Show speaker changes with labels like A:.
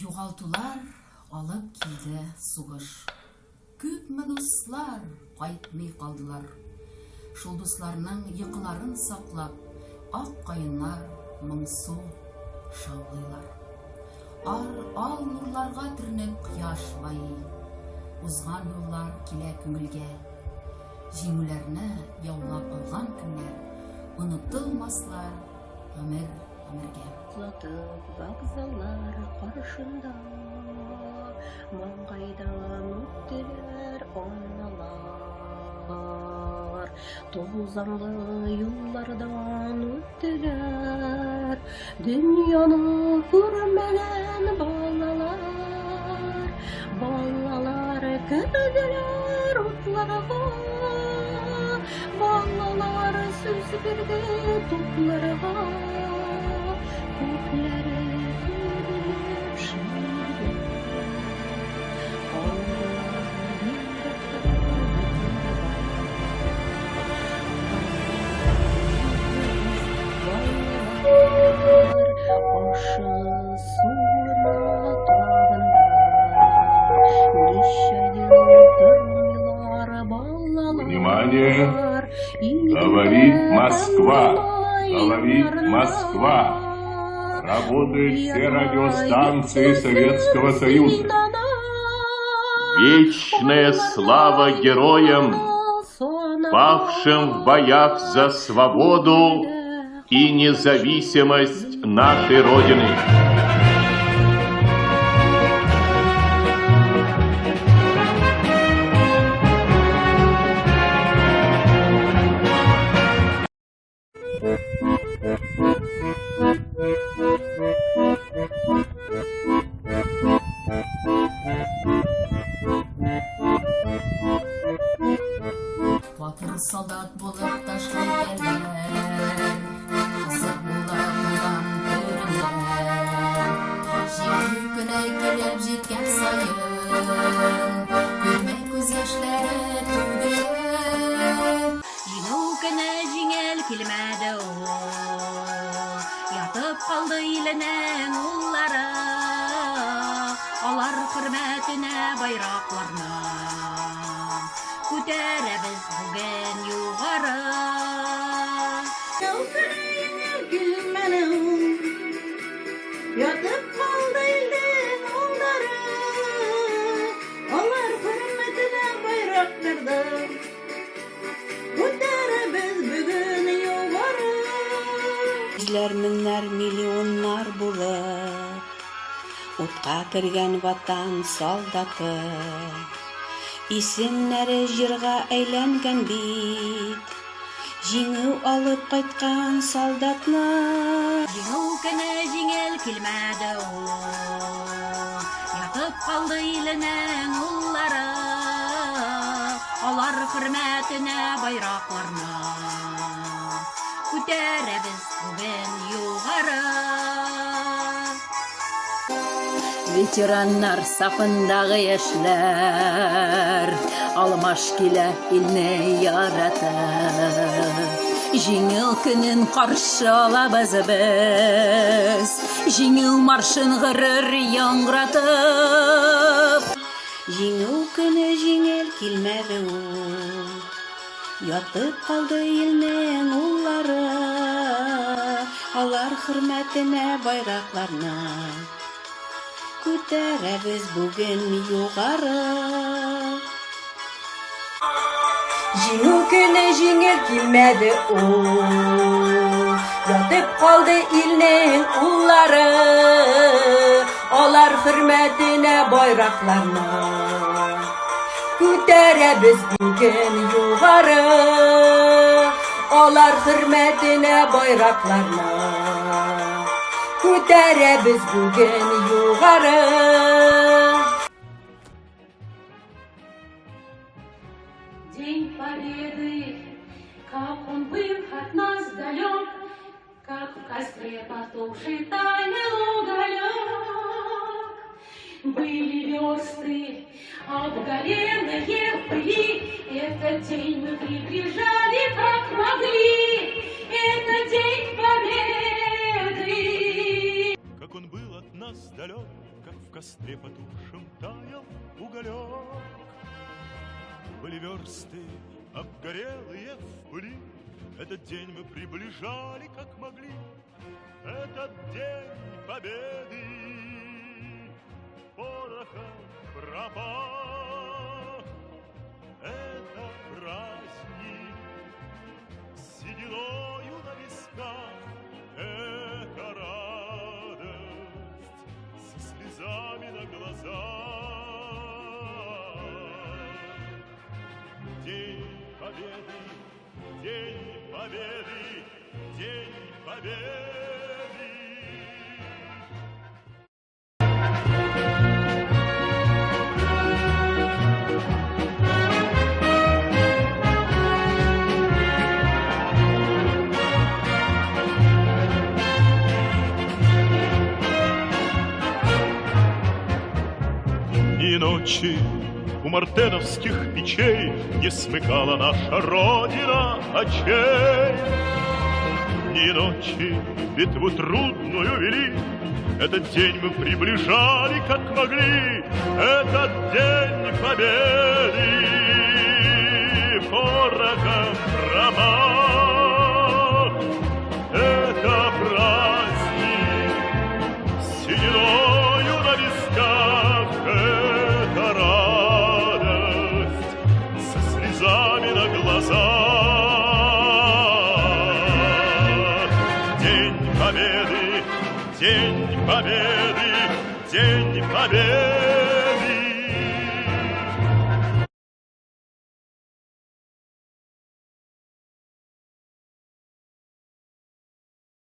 A: Юғалтулар алып келді суғыш. Көп мұнуслар қайтмай қалдылар. Шулдусларның йықыларын сақлап, ақ қайынлар мұңсу шаулайлар. Ал нурларға түрініп қияш байы, ұзған yollar келе күңілге. Жеңулерні яулап алған күнлер, ұнытылмаслар өмірге.
B: Ұзатып вокзаллар қаршында, маңғайдан өттілер аналар. Тозаңғы юллардан өттілер, дүнияны көрмеген балалар. Балалар кірділер ұтларға, балалар сөз берді топларға. Көклері көрініп шынды, ашы суына табында, неше ел тұрмылар балалар.
C: Внимание! Говорит Москва! Говорит Москва! Работают все радиостанции Советского Союза. Вечная слава героям, павшим в боях за свободу и независимость нашей Родины.
A: Батыр солдат болып ташкай келділер, қызық болатындан көрінер. Жеңіл күні келіп жеткен сайын, көрмей көз яшьләре төгілер.
B: Жеңіл күні жеңіл келмеді ол, ятып қалды елінің ұллары. Алар құрметіне байрақларны көтеребіз бүгін юғары.
D: Жеңіл күні жеңіл келмеді ол, ятып қалды елдің ұллары. Алар құрметіне байрақтарды көтеребіз бүгін юғары.
B: Жүзләр меңнәр миллионнар булып, утка кергән ватан солдаты, исемнәре җырга әйләнгән бит, җиңү алып кайткан солдатны. Җиңү көне җиңел килмәде ул, ятып калды иленең уллары. Алар хөрмәтенә байракларны күтәрәбез бүген югары. Ветераннар сафындагы яшьләр алмаш килә илне яратып. Җиңү көнен каршы алабыз без, җиңү маршын гырыр яңгыратып. Җиңү көне җиңел килмәде ул, ятып калды илнең уллары. Алар хөрмәтенә байракларны күтәрәбез бүген югары.
D: Җиңү көне җиңел килмәде ул, ятып калды илнең уллары. Алар хөрмәтенә байракларны күтәрәбез бүген югары. Алар хөрмәтенә байракларны күтәрәбез бүген югары.
E: День Победы, как он был от нас далек, как в костре потухший тайный уголек. Были версты обгорелые в пыли, этот день мы приближали как могли, это день Победы.
F: Как он был от нас далек, как в костре потухшем таял уголек. Были версты обгорелые в пыли, этот день мы приближали, как могли. Этот день победы порохом пропах. Это праздник с сединою на висках. Это радость со слезами на глазах. День победы, день победы, день победы. И ночи у мартеновских печей не смыкала наша Родина очей. Ни ночи битву трудную вели, этот день мы приближали, как могли. Этот день победы порохом пропах. Это праздник с сединою на висках. Это радость со слезами на глазах. День победы, день победы, день победы.